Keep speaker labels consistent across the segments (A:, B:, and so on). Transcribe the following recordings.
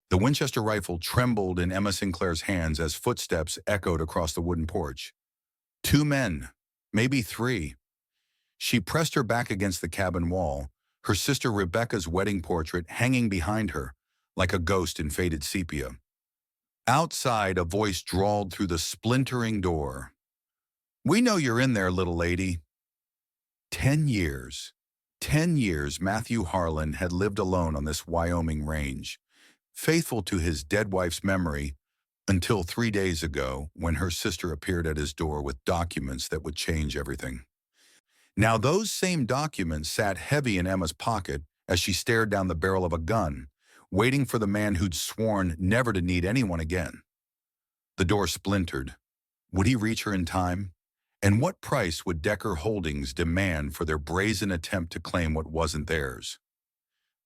A: The Winchester rifle trembled in Emma Sinclair's hands as footsteps echoed across the wooden porch. Two men, maybe three. She pressed her back against the cabin wall, her sister Rebecca's wedding portrait hanging behind her, like a ghost in faded sepia. Outside, a voice drawled through the splintering door. "We know you're in there, little lady." 10 years. 10 years Matthew Harlan had lived alone on this Wyoming range, faithful to his dead wife's memory, until 3 days ago when her sister appeared at his door with documents that would change everything. Now those same documents sat heavy in Emma's pocket as she stared down the barrel of a gun, waiting for the man who'd sworn never to need anyone again. The door splintered. Would he reach her in time? And what price would Decker Holdings demand for their brazen attempt to claim what wasn't theirs?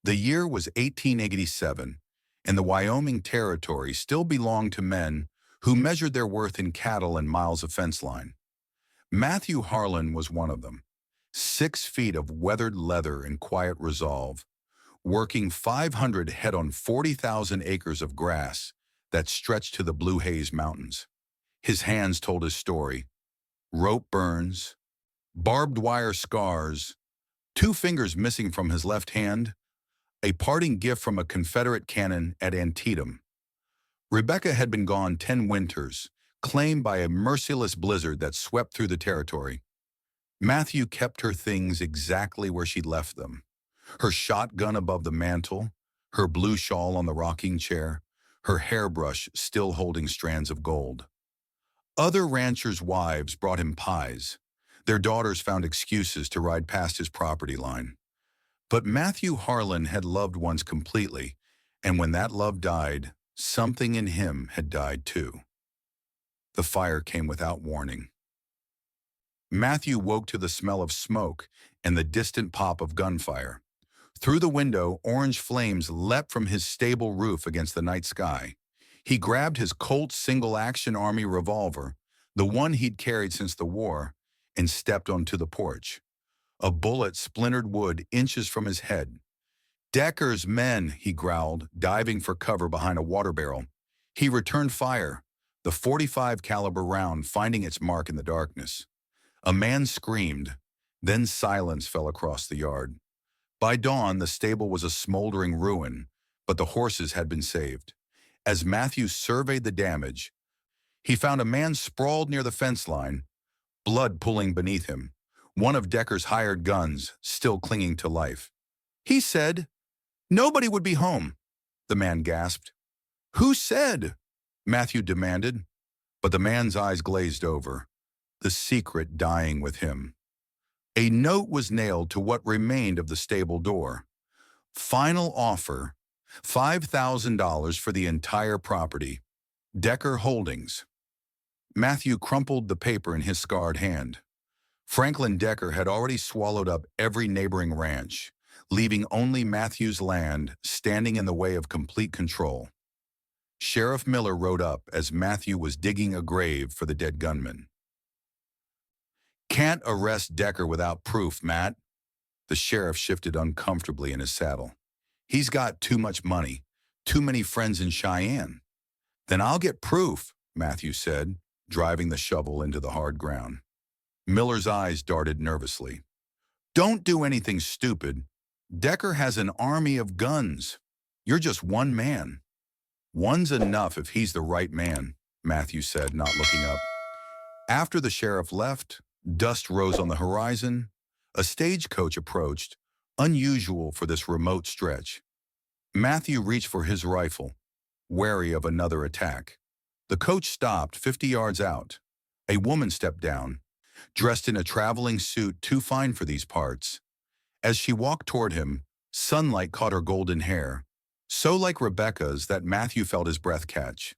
A: The year was 1887, and the Wyoming Territory still belonged to men who measured their worth in cattle and miles of fence line. Matthew Harlan was one of them, 6 feet of weathered leather and quiet resolve, working 500 head on 40,000 acres of grass that stretched to the Blue Haze Mountains. His hands told his story. Rope burns, barbed wire scars, 2 fingers missing from his left hand, a parting gift from a Confederate cannon at Antietam. Rebecca had been gone 10 winters, claimed by a merciless blizzard that swept through the territory. Matthew kept her things exactly where she'd left them. Her shotgun above the mantel, her blue shawl on the rocking chair, her hairbrush still holding strands of gold. Other ranchers' wives brought him pies. Their daughters found excuses to ride past his property line. But Matthew Harlan had loved once completely, and when that love died, something in him had died too. The fire came without warning. Matthew woke to the smell of smoke and the distant pop of gunfire. Through the window, orange flames leapt from his stable roof against the night sky. He grabbed his Colt single-action Army revolver, the one he'd carried since the war, and stepped onto the porch. A bullet splintered wood inches from his head. "Decker's men," he growled, diving for cover behind a water barrel. He returned fire, the .45 caliber round finding its mark in the darkness. A man screamed, then silence fell across the yard. By dawn, the stable was a smoldering ruin, but the horses had been saved. As Matthew surveyed the damage, he found a man sprawled near the fence line, blood pooling beneath him, one of Decker's hired guns still clinging to life. "He said nobody would be home," the man gasped. "Who said?" Matthew demanded, but the man's eyes glazed over, the secret dying with him. A note was nailed to what remained of the stable door. Final offer, $5,000 for the entire property. Decker Holdings. Matthew crumpled the paper in his scarred hand. Franklin Decker had already swallowed up every neighboring ranch, leaving only Matthew's land standing in the way of complete control. Sheriff Miller rode up as Matthew was digging a grave for the dead gunman. "Can't arrest Decker without proof, Matt." The sheriff shifted uncomfortably in his saddle. "He's got too much money, too many friends in Cheyenne." "Then I'll get proof," Matthew said, driving the shovel into the hard ground. Miller's eyes darted nervously. "Don't do anything stupid. Decker has an army of guns. You're just one man." "One's enough if he's the right man," Matthew said, not looking up. After the sheriff left, dust rose on the horizon. A stagecoach approached, unusual for this remote stretch. Matthew reached for his rifle, wary of another attack. The coach stopped 50 yards out. A woman stepped down, dressed in a traveling suit too fine for these parts. As she walked toward him, sunlight caught her golden hair, so like Rebecca's that Matthew felt his breath catch.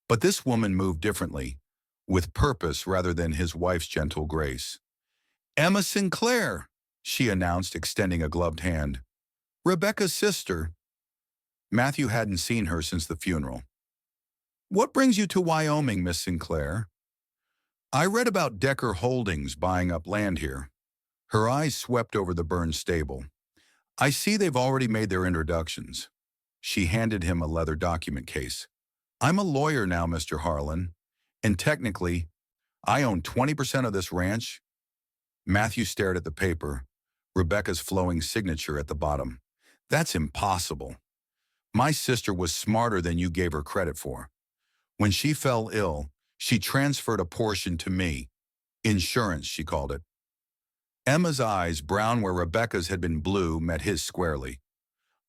A: But this woman moved differently, with purpose rather than his wife's gentle grace. "Emma Sinclair," she announced, extending a gloved hand. "Rebecca's sister." Matthew hadn't seen her since the funeral. "What brings you to Wyoming, Miss Sinclair?" "I read about Decker Holdings buying up land here." Her eyes swept over the burned stable. "I see they've already made their introductions." She handed him a leather document case. I'm a lawyer now, Mr. Harlan, and technically, I own 20% of this ranch. Matthew stared at the paper, Rebecca's flowing signature at the bottom. That's impossible. My sister was smarter than you gave her credit for. When she fell ill, she transferred a portion to me. Insurance, she called it. Emma's eyes, brown where Rebecca's had been blue, met his squarely.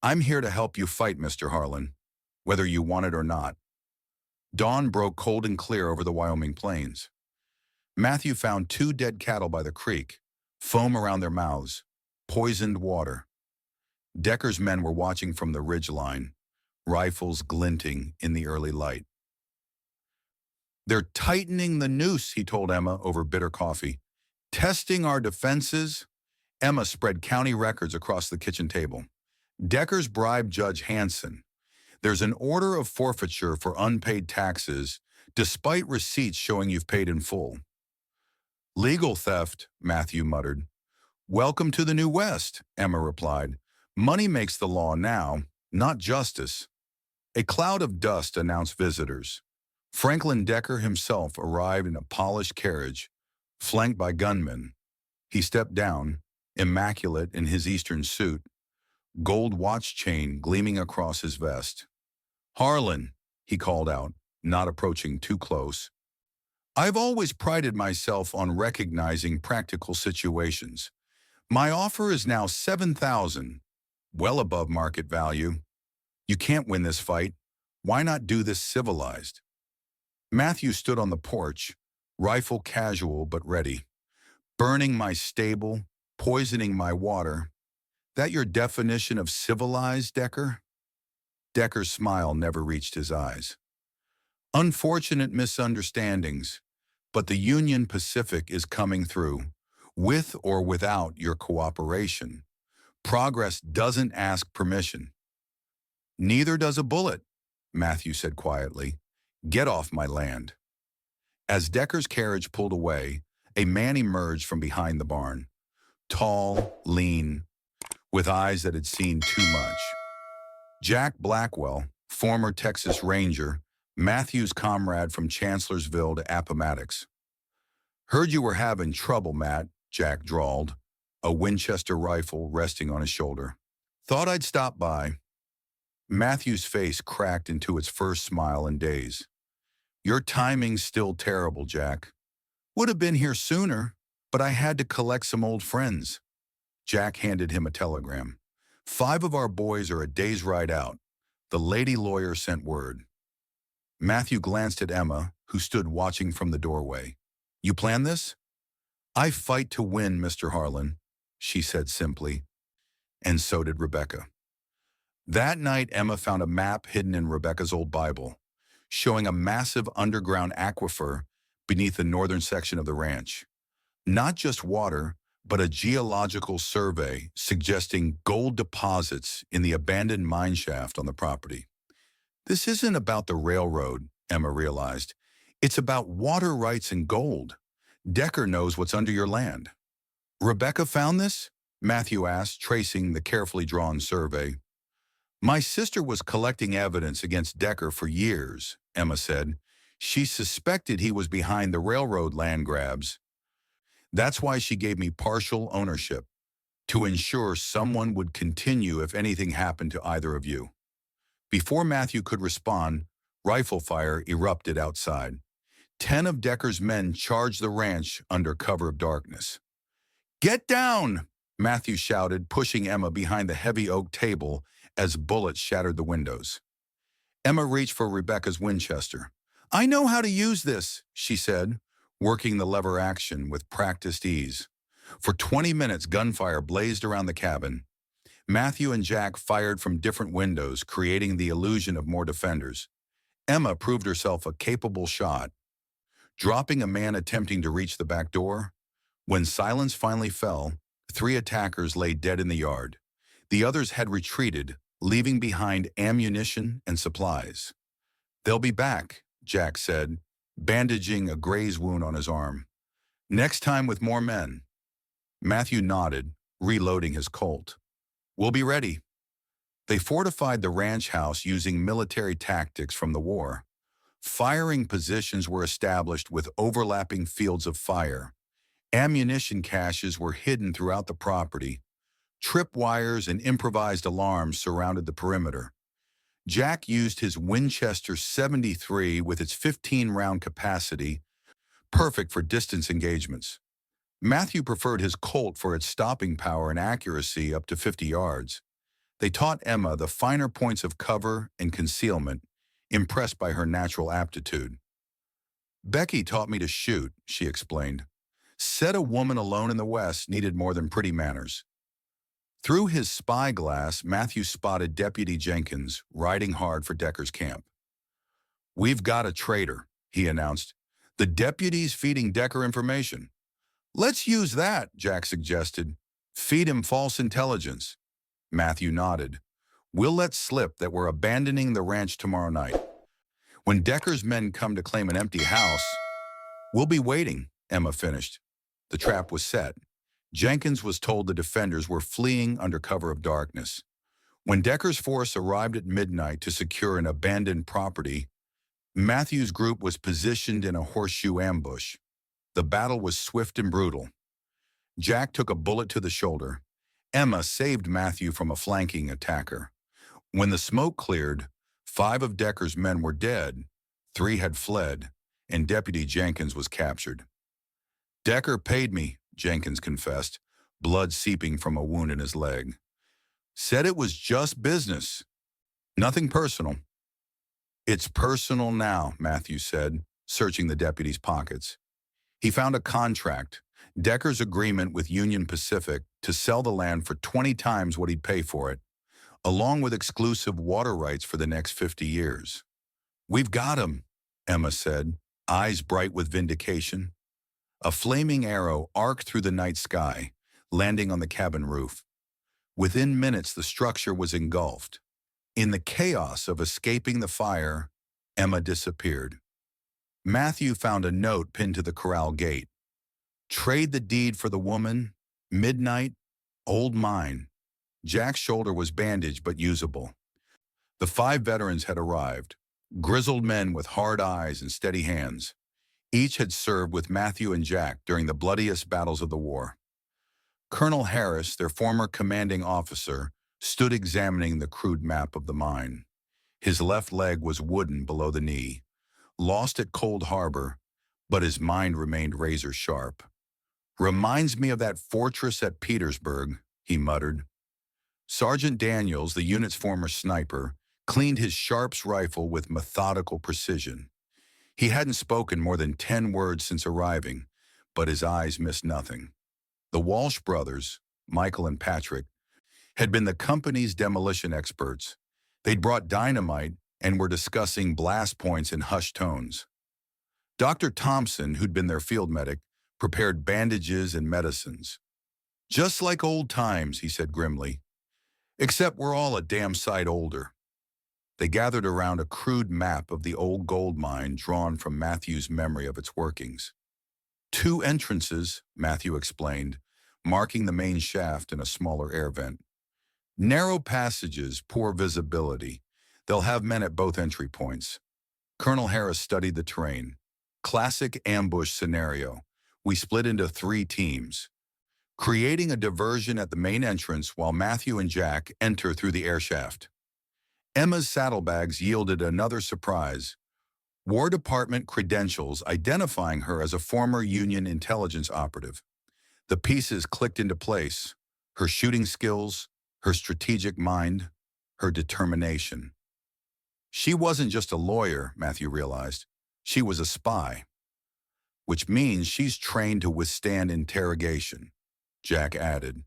A: I'm here to help you fight, Mr. Harlan, whether you want it or not. Dawn broke cold and clear over the Wyoming plains. Matthew found 2 dead cattle by the creek, foam around their mouths, poisoned water. Decker's men were watching from the ridge line, rifles glinting in the early light. They're tightening the noose, he told Emma over bitter coffee. Testing our defenses. Emma spread county records across the kitchen table. Decker's bribed Judge Hanson. There's an order of forfeiture for unpaid taxes, despite receipts showing you've paid in full. Legal theft, Matthew muttered. Welcome to the New West, Emma replied. Money makes the law now, not justice. A cloud of dust announced visitors. Franklin Decker himself arrived in a polished carriage, flanked by gunmen. He stepped down, immaculate in his Eastern suit, gold watch chain gleaming across his vest. Harlan, he called out, not approaching too close. I've always prided myself on recognizing practical situations. My offer is now $7,000, well above market value. You can't win this fight. Why not do this civilized? Matthew stood on the porch, rifle casual but ready. Burning my stable, poisoning my water. That your definition of civilized, Decker? Decker's smile never reached his eyes. Unfortunate misunderstandings, but the Union Pacific is coming through, with or without your cooperation. Progress doesn't ask permission. Neither does a bullet, Matthew said quietly. Get off my land. As Decker's carriage pulled away, a man emerged from behind the barn. Tall, lean, with eyes that had seen too much. Jack Blackwell, former Texas Ranger, Matthew's comrade from Chancellorsville to Appomattox. Heard you were having trouble, Matt, Jack drawled, a Winchester rifle resting on his shoulder. Thought I'd stop by. Matthew's face cracked into its first smile in days. Your timing's still terrible, Jack. Would have been here sooner, but I had to collect some old friends. Jack handed him a telegram. 5 of our boys are a day's ride out. The lady lawyer sent word. Matthew glanced at Emma, who stood watching from the doorway. You plan this? I fight to win, Mr. Harlan, she said simply. And so did Rebecca. That night, Emma found a map hidden in Rebecca's old Bible, showing a massive underground aquifer beneath the northern section of the ranch. Not just water, but a geological survey suggesting gold deposits in the abandoned mine shaft on the property. This isn't about the railroad, Emma realized. It's about water rights and gold. Decker knows what's under your land. Rebecca found this? Matthew asked, tracing the carefully drawn survey. My sister was collecting evidence against Decker for years, Emma said. She suspected he was behind the railroad land grabs. That's why she gave me partial ownership, to ensure someone would continue if anything happened to either of you. Before Matthew could respond, rifle fire erupted outside. 10 of Decker's men charged the ranch under cover of darkness. Get down, Matthew shouted, pushing Emma behind the heavy oak table as bullets shattered the windows. Emma reached for Rebecca's Winchester. I know how to use this, she said, working the lever action with practiced ease. For 20 minutes, gunfire blazed around the cabin. Matthew and Jack fired from different windows, creating the illusion of more defenders. Emma proved herself a capable shot, dropping a man attempting to reach the back door. When silence finally fell, 3 attackers lay dead in the yard. The others had retreated, leaving behind ammunition and supplies. They'll be back, Jack said, bandaging a graze wound on his arm. Next time with more men. Matthew nodded, reloading his Colt. We'll be ready. They fortified the ranch house using military tactics from the war. Firing positions were established with overlapping fields of fire. Ammunition caches were hidden throughout the property. Tripwires and improvised alarms surrounded the perimeter. Jack used his Winchester 73 with its 15-round capacity, perfect for distance engagements. Matthew preferred his Colt for its stopping power and accuracy up to 50 yards. They taught Emma the finer points of cover and concealment, impressed by her natural aptitude. "Becky taught me to shoot," she explained. "Said a woman alone in the West needed more than pretty manners." Through his spyglass, Matthew spotted Deputy Jenkins riding hard for Decker's camp. "We've got a traitor," he announced. "The deputy's feeding Decker information." "Let's use that," Jack suggested. "Feed him false intelligence." Matthew nodded. "We'll let slip that we're abandoning the ranch tomorrow night. When Decker's men come to claim an empty house, we'll be waiting," Emma finished. The trap was set. Jenkins was told the defenders were fleeing under cover of darkness. When Decker's force arrived at midnight to secure an abandoned property, Matthew's group was positioned in a horseshoe ambush. The battle was swift and brutal. Jack took a bullet to the shoulder. Emma saved Matthew from a flanking attacker. When the smoke cleared, 5 of Decker's men were dead, 3 had fled, and Deputy Jenkins was captured. "Decker paid me," Jenkins confessed, blood seeping from a wound in his leg. "Said it was just business. Nothing personal." "It's personal now," Matthew said, searching the deputy's pockets. He found a contract, Decker's agreement with Union Pacific to sell the land for 20 times what he'd pay for it, along with exclusive water rights for the next 50 years. "We've got him," Emma said, eyes bright with vindication. A flaming arrow arced through the night sky, landing on the cabin roof. Within minutes, the structure was engulfed. In the chaos of escaping the fire, Emma disappeared. Matthew found a note pinned to the corral gate. "Trade the deed for the woman, midnight, old mine." Jack's shoulder was bandaged but usable. The 5 veterans had arrived, grizzled men with hard eyes and steady hands. Each had served with Matthew and Jack during the bloodiest battles of the war. Colonel Harris, their former commanding officer, stood examining the crude map of the mine. His left leg was wooden below the knee, lost at Cold Harbor, but his mind remained razor sharp. "Reminds me of that fortress at Petersburg," he muttered. Sergeant Daniels, the unit's former sniper, cleaned his Sharps rifle with methodical precision. He hadn't spoken more than 10 words since arriving, but his eyes missed nothing. The Walsh brothers, Michael and Patrick, had been the company's demolition experts. They'd brought dynamite and were discussing blast points in hushed tones. Dr. Thompson, who'd been their field medic, prepared bandages and medicines. "Just like old times," he said grimly. "Except we're all a damn sight older." They gathered around a crude map of the old gold mine drawn from Matthew's memory of its workings. 2 entrances, Matthew explained, marking the main shaft and a smaller air vent. "Narrow passages, poor visibility. They'll have men at both entry points." Colonel Harris studied the terrain. "Classic ambush scenario. We split into 3 teams, creating a diversion at the main entrance while Matthew and Jack enter through the air shaft." Emma's saddlebags yielded another surprise. War Department credentials identifying her as a former Union intelligence operative. The pieces clicked into place: her shooting skills, her strategic mind, her determination. She wasn't just a lawyer, Matthew realized. She was a spy. "Which means she's trained to withstand interrogation," Jack added.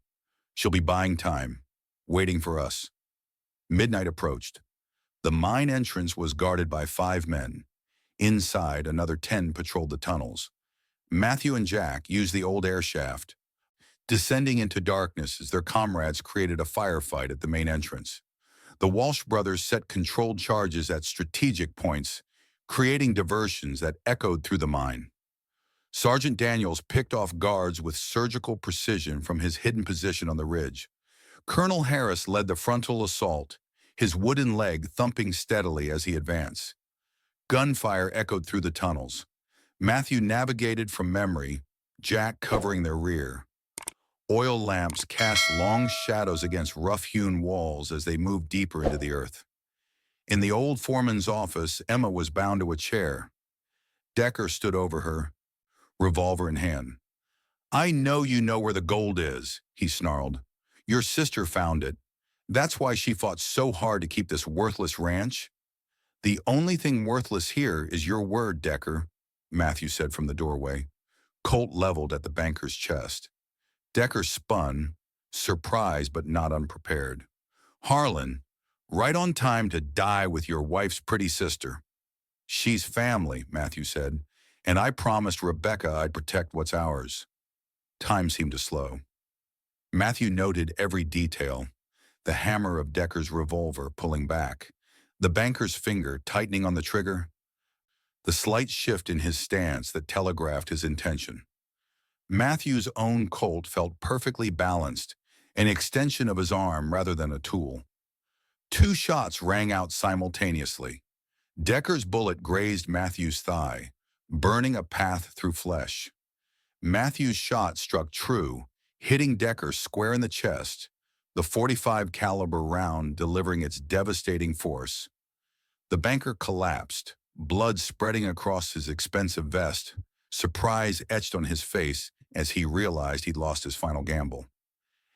A: "She'll be buying time, waiting for us." Midnight approached. The mine entrance was guarded by 5 men. Inside, another 10 patrolled the tunnels. Matthew and Jack used the old air shaft, descending into darkness as their comrades created a firefight at the main entrance. The Walsh brothers set controlled charges at strategic points, creating diversions that echoed through the mine. Sergeant Daniels picked off guards with surgical precision from his hidden position on the ridge. Colonel Harris led the frontal assault, his wooden leg thumping steadily as he advanced. Gunfire echoed through the tunnels. Matthew navigated from memory, Jack covering their rear. Oil lamps cast long shadows against rough-hewn walls as they moved deeper into the earth. In the old foreman's office, Emma was bound to a chair. Decker stood over her, revolver in hand. "I know you know where the gold is," he snarled. "Your sister found it. That's why she fought so hard to keep this worthless ranch." "The only thing worthless here is your word, Decker," Matthew said from the doorway, Colt leveled at the banker's chest. Decker spun, surprised but not unprepared. "Harlan, right on time to die with your wife's pretty sister." "She's family," Matthew said, "and I promised Rebecca I'd protect what's ours." Time seemed to slow. Matthew noted every detail, the hammer of Decker's revolver pulling back, the banker's finger tightening on the trigger, the slight shift in his stance that telegraphed his intention. Matthew's own Colt felt perfectly balanced, an extension of his arm rather than a tool. Two shots rang out simultaneously. Decker's bullet grazed Matthew's thigh, burning a path through flesh. Matthew's shot struck true, hitting Decker square in the chest, the .45 caliber round delivering its devastating force. The banker collapsed, blood spreading across his expensive vest, surprise etched on his face as he realized he'd lost his final gamble.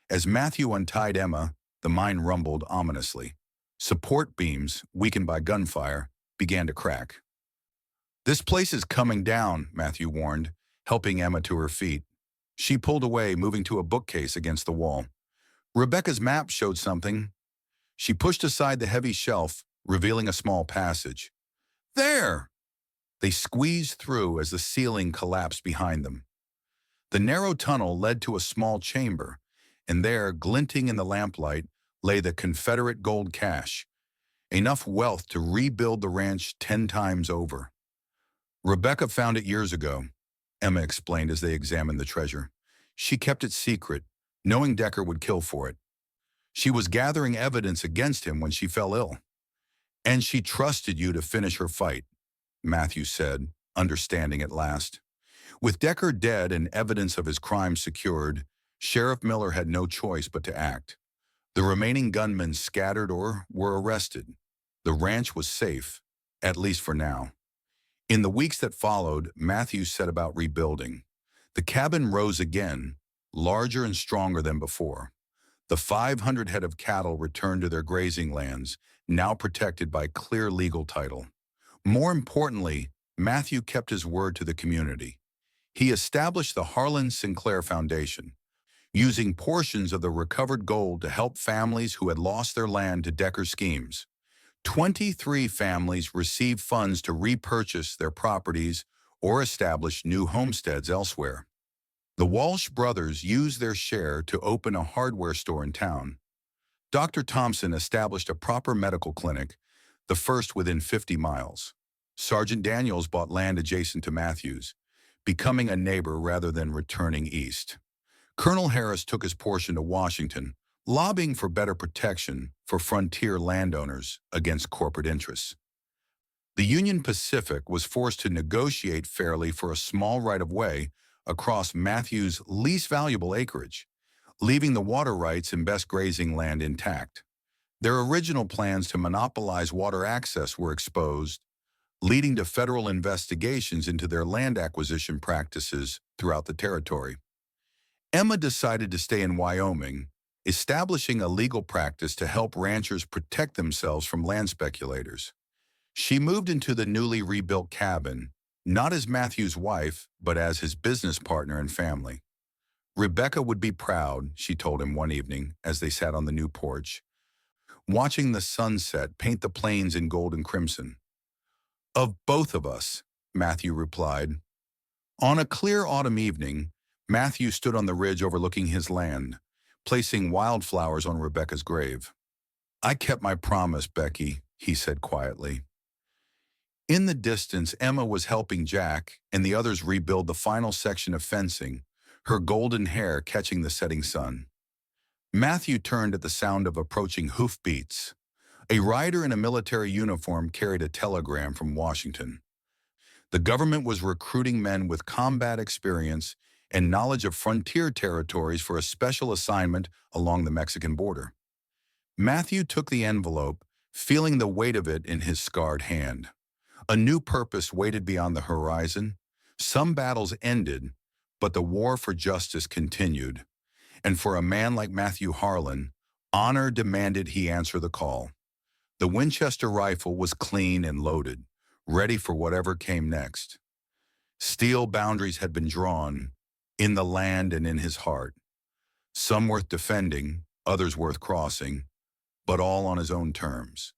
A: As Matthew untied Emma, the mine rumbled ominously. Support beams, weakened by gunfire, began to crack. "This place is coming down," Matthew warned, helping Emma to her feet. She pulled away, moving to a bookcase against the wall. Rebecca's map showed something. She pushed aside the heavy shelf, revealing a small passage. "There!" They squeezed through as the ceiling collapsed behind them. The narrow tunnel led to a small chamber, and there, glinting in the lamplight, lay the Confederate gold cache, enough wealth to rebuild the ranch 10 times over. "Rebecca found it years ago," Emma explained as they examined the treasure. "She kept it secret, knowing Decker would kill for it. She was gathering evidence against him when she fell ill. And she trusted you to finish her fight," Matthew said, understanding at last. With Decker dead and evidence of his crime secured, Sheriff Miller had no choice but to act. The remaining gunmen scattered or were arrested. The ranch was safe, at least for now. In the weeks that followed, Matthew set about rebuilding. The cabin rose again, larger and stronger than before. The 500 head of cattle returned to their grazing lands, now protected by clear legal title. More importantly, Matthew kept his word to the community. He established the Harlan Sinclair Foundation, using portions of the recovered gold to help families who had lost their land to Decker schemes. 23 families received funds to repurchase their properties or establish new homesteads elsewhere. The Walsh brothers used their share to open a hardware store in town. Dr. Thompson established a proper medical clinic, the first within 50 miles. Sergeant Daniels bought land adjacent to Matthews, becoming a neighbor rather than returning east. Colonel Harris took his portion to Washington, lobbying for better protection for frontier landowners against corporate interests. The Union Pacific was forced to negotiate fairly for a small right-of-way across Matthews' least valuable acreage, leaving the water rights and best grazing land intact. Their original plans to monopolize water access were exposed, leading to federal investigations into their land acquisition practices throughout the territory. Emma decided to stay in Wyoming, establishing a legal practice to help ranchers protect themselves from land speculators. She moved into the newly rebuilt cabin, not as Matthew's wife, but as his business partner and family. Rebecca would be proud, she told him one evening as they sat on the new porch, watching the sunset paint the plains in gold and crimson. "Of both of us," Matthew replied. On a clear autumn evening, Matthew stood on the ridge overlooking his land, placing wildflowers on Rebecca's grave. "I kept my promise, Becky," he said quietly. In the distance, Emma was helping Jack and the others rebuild the final section of fencing, her golden hair catching the setting sun. Matthew turned at the sound of approaching hoofbeats. A rider in a military uniform carried a telegram from Washington. The government was recruiting men with combat experience and knowledge of frontier territories for a special assignment along the Mexican border. Matthew took the envelope, feeling the weight of it in his scarred hand. A new purpose waited beyond the horizon. Some battles ended, but the war for justice continued. And for a man like Matthew Harlan, honor demanded he answer the call. The Winchester rifle was clean and loaded, ready for whatever came next. Steel boundaries had been drawn, in the land and in his heart. Some worth defending, others worth crossing, but all on his own terms.